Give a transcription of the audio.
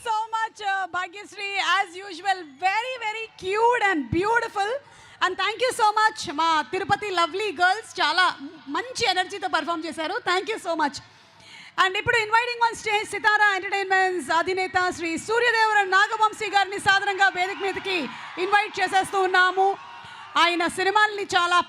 So much, Bhagyashree, as usual, very, very cute and beautiful. And thank you so much, మా Tirupati lovely girls చాలా మంచి ఎనర్జీతో perform చేశారు. Thank you so much. And ఇప్పుడు inviting on stage Sitara entertainments అధినేత శ్రీ సూర్యదేవర నాగవంశీ గారిని సాధారణంగా వేదిక మీదకి ఇన్వైట్ చేసేస్తూ ఉన్నాము. ఆయన సినిమాల్ని చాలా